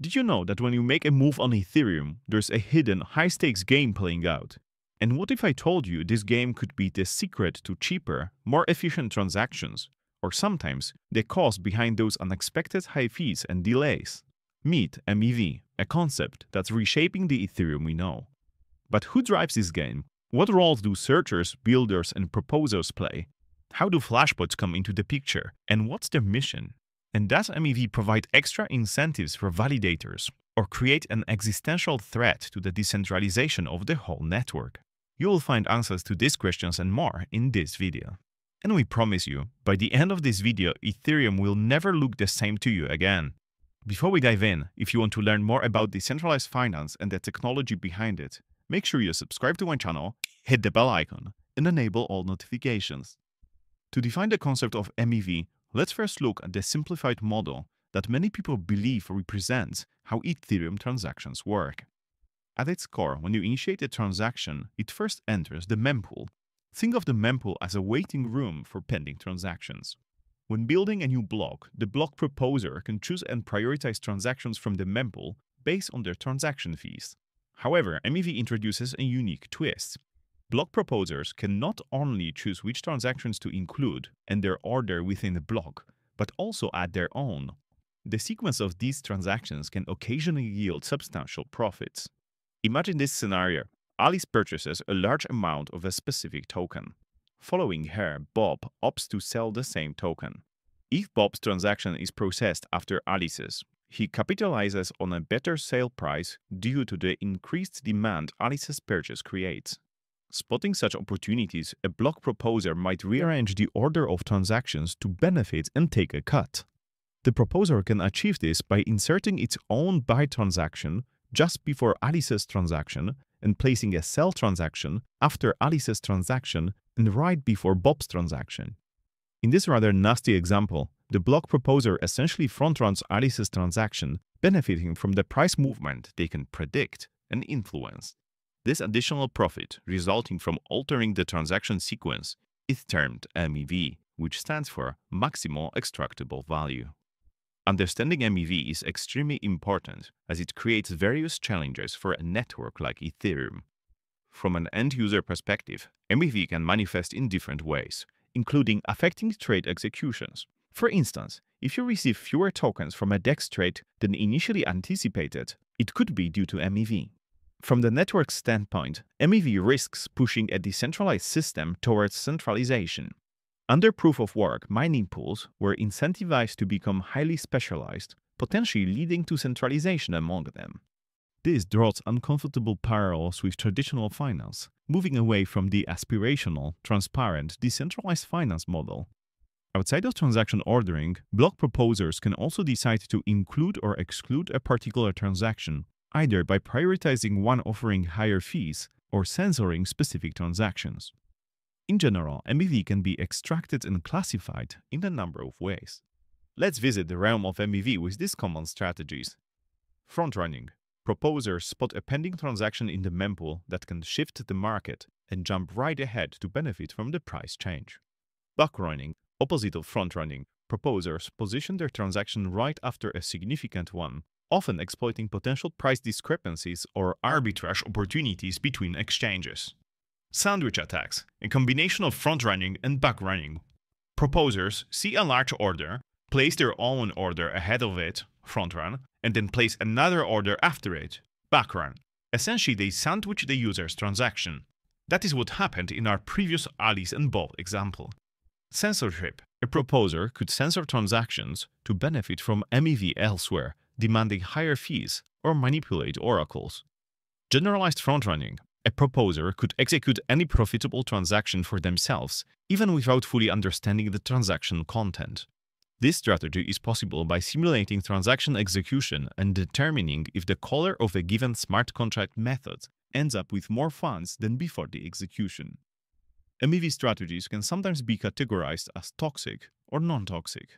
Did you know that when you make a move on Ethereum, there's a hidden high-stakes game playing out? And what if I told you this game could be the secret to cheaper, more efficient transactions, or sometimes the cause behind those unexpected high fees and delays? Meet MEV, a concept that's reshaping the Ethereum we know. But who drives this game? What roles do searchers, builders, and proposers play? How do flashbots come into the picture? And what's their mission? And does MEV provide extra incentives for validators or create an existential threat to the decentralization of the whole network? You will find answers to these questions and more in this video. And we promise you, by the end of this video, Ethereum will never look the same to you again. Before we dive in, if you want to learn more about decentralized finance and the technology behind it, make sure you subscribe to my channel, hit the bell icon, and enable all notifications. To define the concept of MEV, let's first look at the simplified model that many people believe represents how Ethereum transactions work. At its core, when you initiate a transaction, it first enters the mempool. Think of the mempool as a waiting room for pending transactions. When building a new block, the block proposer can choose and prioritize transactions from the mempool based on their transaction fees. However, MEV introduces a unique twist. Block proposers can not only choose which transactions to include and their order within the block, but also add their own. The sequence of these transactions can occasionally yield substantial profits. Imagine this scenario. Alice purchases a large amount of a specific token. Following her, Bob opts to sell the same token. If Bob's transaction is processed after Alice's, he capitalizes on a better sale price due to the increased demand Alice's purchase creates. Spotting such opportunities, a block proposer might rearrange the order of transactions to benefit and take a cut. The proposer can achieve this by inserting its own buy transaction just before Alice's transaction and placing a sell transaction after Alice's transaction and right before Bob's transaction. In this rather nasty example, the block proposer essentially front-runs Alice's transaction, benefiting from the price movement they can predict and influence. This additional profit, resulting from altering the transaction sequence, is termed MEV, which stands for Maximal Extractable Value. Understanding MEV is extremely important as it creates various challenges for a network like Ethereum. From an end-user perspective, MEV can manifest in different ways, including affecting trade executions. For instance, if you receive fewer tokens from a DEX trade than initially anticipated, it could be due to MEV. From the network standpoint, MEV risks pushing a decentralized system towards centralization. Under proof-of-work, mining pools were incentivized to become highly specialized, potentially leading to centralization among them. This draws uncomfortable parallels with traditional finance, moving away from the aspirational, transparent, decentralized finance model. Outside of transaction ordering, block proposers can also decide to include or exclude a particular transaction, either by prioritizing one offering higher fees or censoring specific transactions. In general, MEV can be extracted and classified in a number of ways. Let's visit the realm of MEV with these common strategies. Front-running. Proposers spot a pending transaction in the mempool that can shift the market and jump right ahead to benefit from the price change. Backrunning. Opposite of front-running, proposers position their transaction right after a significant one, often exploiting potential price discrepancies or arbitrage opportunities between exchanges. Sandwich attacks, a combination of front-running and back-running. Proposers see a large order, place their own order ahead of it, front-run, and then place another order after it, back-run. Essentially, they sandwich the user's transaction. That is what happened in our previous Alice and Bob example. Censorship. A proposer could censor transactions to benefit from MEV elsewhere, demanding higher fees, or manipulate oracles. Generalized front-running. A proposer could execute any profitable transaction for themselves, even without fully understanding the transaction content. This strategy is possible by simulating transaction execution and determining if the caller of a given smart contract method ends up with more funds than before the execution. MEV strategies can sometimes be categorized as toxic or non-toxic.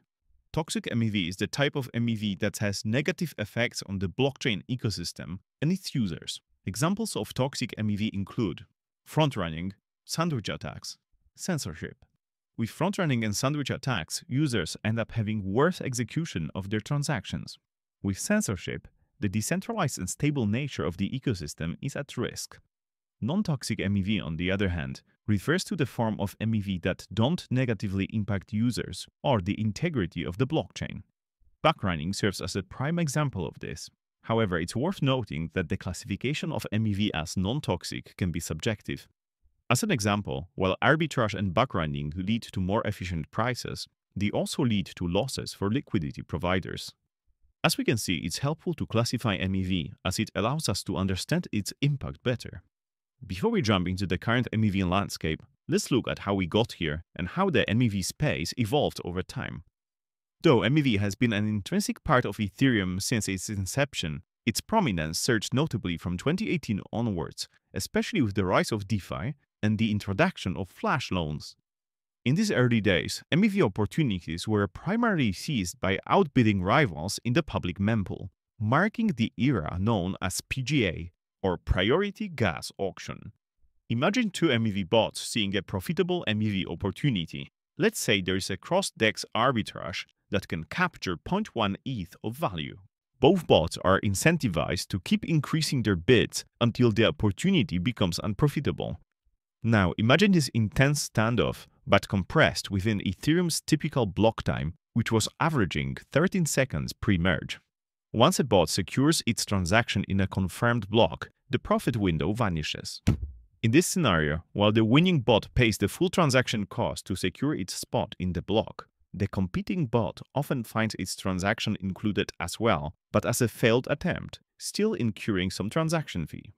Toxic MEV is the type of MEV that has negative effects on the blockchain ecosystem and its users. Examples of toxic MEV include front-running, sandwich attacks, censorship. With front-running and sandwich attacks, users end up having worse execution of their transactions. With censorship, the decentralized and stable nature of the ecosystem is at risk. Non-toxic MEV, on the other hand, refers to the form of MEV that don't negatively impact users or the integrity of the blockchain. Backrunning serves as a prime example of this. However, it's worth noting that the classification of MEV as non-toxic can be subjective. As an example, while arbitrage and backrunning lead to more efficient prices, they also lead to losses for liquidity providers. As we can see, it's helpful to classify MEV as it allows us to understand its impact better. Before we jump into the current MEV landscape, let's look at how we got here and how the MEV space evolved over time. Though MEV has been an intrinsic part of Ethereum since its inception, its prominence surged notably from 2018 onwards, especially with the rise of DeFi and the introduction of flash loans. In these early days, MEV opportunities were primarily seized by outbidding rivals in the public mempool, marking the era known as PGA, or Priority Gas Auction. Imagine two MEV bots seeing a profitable MEV opportunity. Let's say there is a cross-DEX arbitrage that can capture 0.1 ETH of value. Both bots are incentivized to keep increasing their bids until the opportunity becomes unprofitable. Now, imagine this intense standoff, but compressed within Ethereum's typical block time, which was averaging 13 seconds pre-merge. Once a bot secures its transaction in a confirmed block, the profit window vanishes. In this scenario, while the winning bot pays the full transaction cost to secure its spot in the block, the competing bot often finds its transaction included as well, but as a failed attempt, still incurring some transaction fee.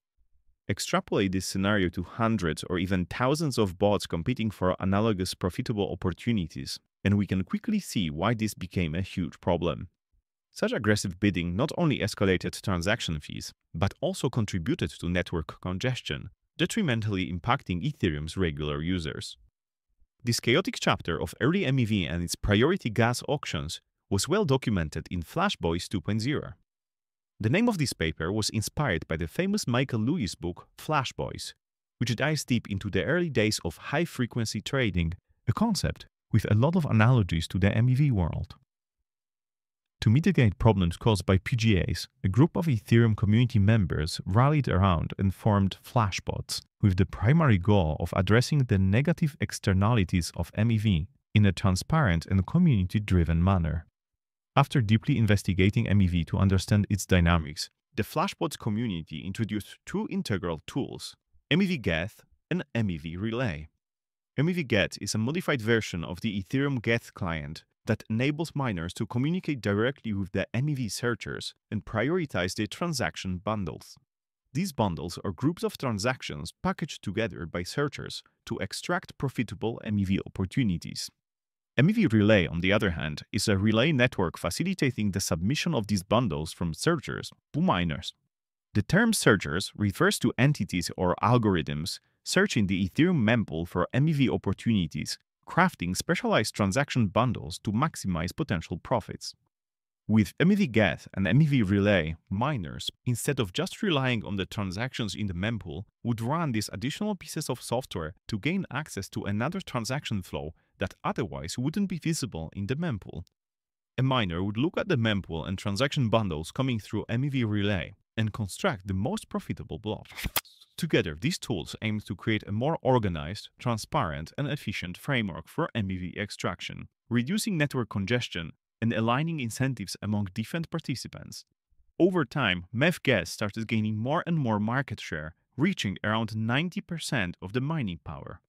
Extrapolate this scenario to hundreds or even thousands of bots competing for analogous profitable opportunities, and we can quickly see why this became a huge problem. Such aggressive bidding not only escalated transaction fees, but also contributed to network congestion, detrimentally impacting Ethereum's regular users. This chaotic chapter of early MEV and its priority gas auctions was well documented in Flashboys 2.0. The name of this paper was inspired by the famous Michael Lewis book Flashboys, which dives deep into the early days of high-frequency trading, a concept with a lot of analogies to the MEV world. To mitigate problems caused by PGAs, a group of Ethereum community members rallied around and formed Flashbots, with the primary goal of addressing the negative externalities of MEV in a transparent and community-driven manner. After deeply investigating MEV to understand its dynamics, the Flashbots community introduced two integral tools, MEV Geth and MEV Relay. MEV Get is a modified version of the Ethereum Geth client that enables miners to communicate directly with the MEV searchers and prioritize their transaction bundles. These bundles are groups of transactions packaged together by searchers to extract profitable MEV opportunities. MEV Relay, on the other hand, is a relay network facilitating the submission of these bundles from searchers to miners. The term searchers refers to entities or algorithms searching the Ethereum mempool for MEV opportunities, crafting specialized transaction bundles to maximize potential profits. With MEV Geth and MEV Relay, miners, instead of just relying on the transactions in the mempool, would run these additional pieces of software to gain access to another transaction flow that otherwise wouldn't be visible in the mempool. A miner would look at the mempool and transaction bundles coming through MEV Relay and construct the most profitable block. Together, these tools aim to create a more organized, transparent, and efficient framework for MEV extraction, reducing network congestion and aligning incentives among different participants. Over time, MEV-Geth started gaining more and more market share, reaching around 90% of the mining power.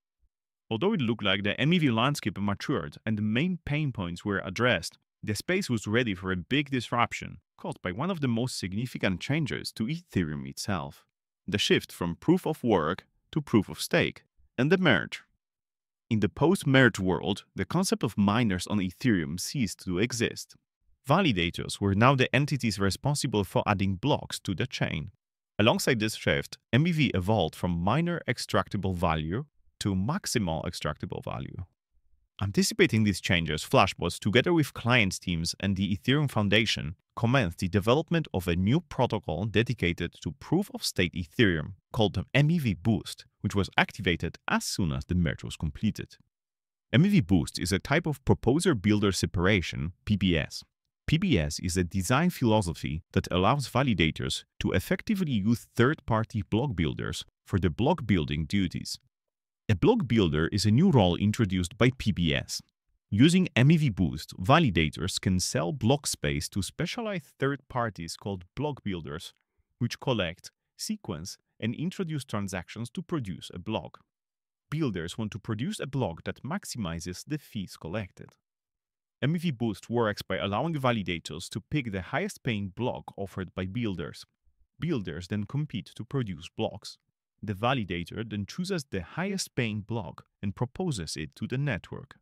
Although it looked like the MEV landscape matured and the main pain points were addressed, the space was ready for a big disruption caused by one of the most significant changes to Ethereum itself: the shift from proof of work to proof of stake, and the merge. In the post-merge world, the concept of miners on Ethereum ceased to exist. Validators were now the entities responsible for adding blocks to the chain. Alongside this shift, MEV evolved from miner extractable value to maximal extractable value. Anticipating these changes, Flashbots, together with client teams and the Ethereum Foundation, commenced the development of a new protocol dedicated to proof-of-stake Ethereum called MEV Boost, which was activated as soon as the merge was completed. MEV Boost is a type of proposer-builder separation, PBS. PBS is a design philosophy that allows validators to effectively use third-party block builders for the block building duties. A block builder is a new role introduced by PBS. Using MEV Boost, validators can sell block space to specialized third parties called block builders, which collect, sequence, and introduce transactions to produce a block. Builders want to produce a block that maximizes the fees collected. MEV Boost works by allowing validators to pick the highest paying block offered by builders. Builders then compete to produce blocks. The validator then chooses the highest paying block and proposes it to the network.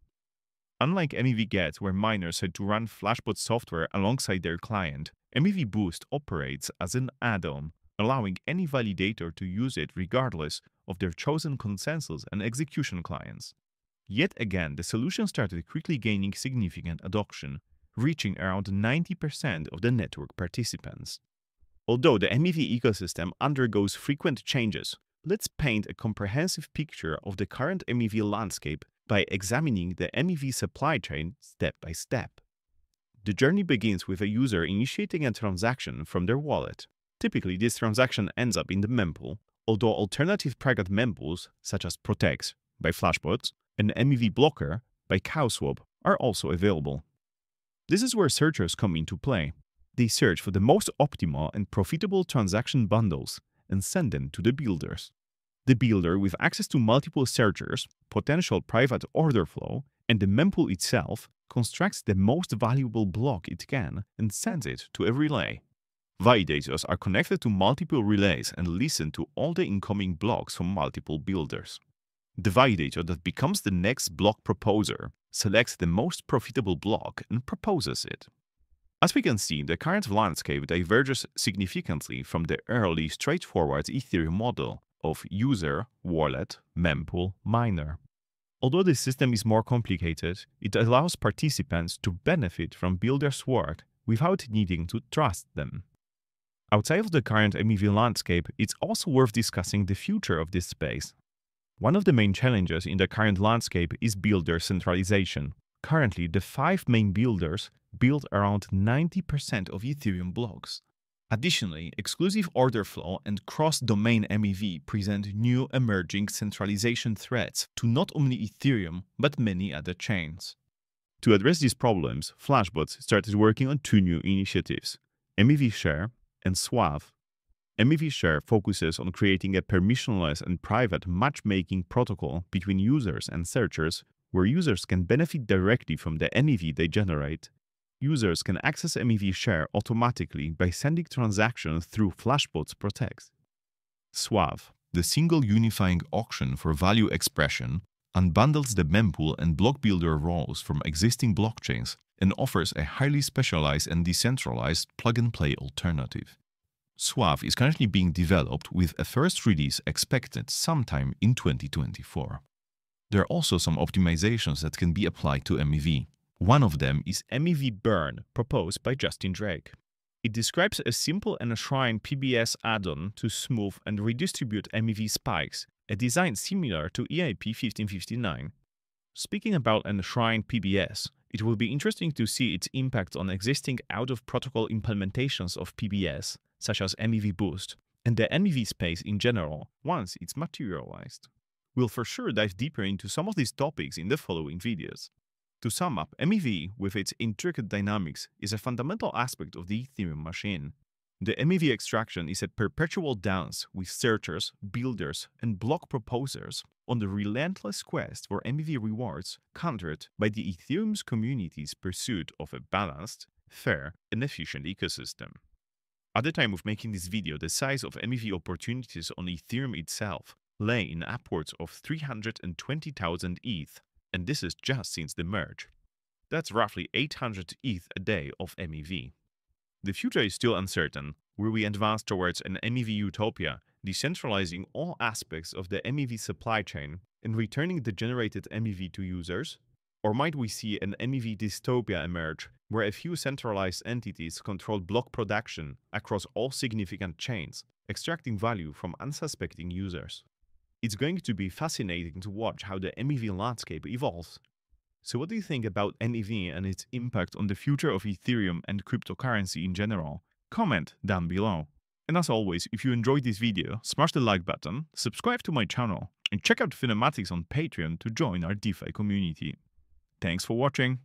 Unlike MEV Get, where miners had to run Flashbot software alongside their client, MEV Boost operates as an add-on, allowing any validator to use it regardless of their chosen consensus and execution clients. Yet again, the solution started quickly gaining significant adoption, reaching around 90% of the network participants. Although the MEV ecosystem undergoes frequent changes, let's paint a comprehensive picture of the current MEV landscape by examining the MEV supply chain step by step. The journey begins with a user initiating a transaction from their wallet. Typically, this transaction ends up in the mempool, although alternative private mempools such as Protect by Flashbots and MEV Blocker by CowSwap are also available. This is where searchers come into play. They search for the most optimal and profitable transaction bundles and send them to the builders. The builder, with access to multiple searchers, potential private order flow, and the mempool itself, constructs the most valuable block it can and sends it to a relay. Validators are connected to multiple relays and listen to all the incoming blocks from multiple builders. The validator that becomes the next block proposer selects the most profitable block and proposes it. As we can see, the current landscape diverges significantly from the early straightforward Ethereum model of user, wallet, mempool, miner. Although this system is more complicated, it allows participants to benefit from builders' work without needing to trust them. Outside of the current MEV landscape, it's also worth discussing the future of this space. One of the main challenges in the current landscape is builder centralization. Currently, the 5 main builders build around 90% of Ethereum blocks. Additionally, exclusive order flow and cross-domain MEV present new emerging centralization threats to not only Ethereum, but many other chains. To address these problems, Flashbots started working on 2 new initiatives, MEV Share and Suave. MEV Share focuses on creating a permissionless and private matchmaking protocol between users and searchers, where users can benefit directly from the MEV they generate. Users can access MEV Share automatically by sending transactions through Flashbots Protect. Suave, the single unifying auction for value expression, unbundles the mempool and block builder roles from existing blockchains and offers a highly specialized and decentralized plug-and-play alternative. Suave is currently being developed with a first release expected sometime in 2024. There are also some optimizations that can be applied to MEV. One of them is MEV Burn, proposed by Justin Drake. It describes a simple and enshrined PBS add-on to smooth and redistribute MEV spikes, a design similar to EIP 1559. Speaking about enshrined PBS, it will be interesting to see its impact on existing out-of-protocol implementations of PBS, such as MEV Boost, and the MEV space in general, once it's materialized. We'll for sure dive deeper into some of these topics in the following videos. To sum up, MEV, with its intricate dynamics, is a fundamental aspect of the Ethereum machine. The MEV extraction is a perpetual dance with searchers, builders, and block proposers on the relentless quest for MEV rewards, countered by the Ethereum's community's pursuit of a balanced, fair, and efficient ecosystem. At the time of making this video, the size of MEV opportunities on Ethereum itself lay in upwards of 320,000 ETH, and this is just since the merge. That's roughly 800 ETH a day of MEV. The future is still uncertain. Will we advance towards an MEV utopia, decentralizing all aspects of the MEV supply chain and returning the generated MEV to users? Or might we see an MEV dystopia emerge, where a few centralized entities control block production across all significant chains, extracting value from unsuspecting users? It's going to be fascinating to watch how the MEV landscape evolves. So what do you think about NEV and its impact on the future of Ethereum and cryptocurrency in general? Comment down below. And as always, if you enjoyed this video, smash the like button, subscribe to my channel, and check out Finematics on Patreon to join our DeFi community. Thanks for watching.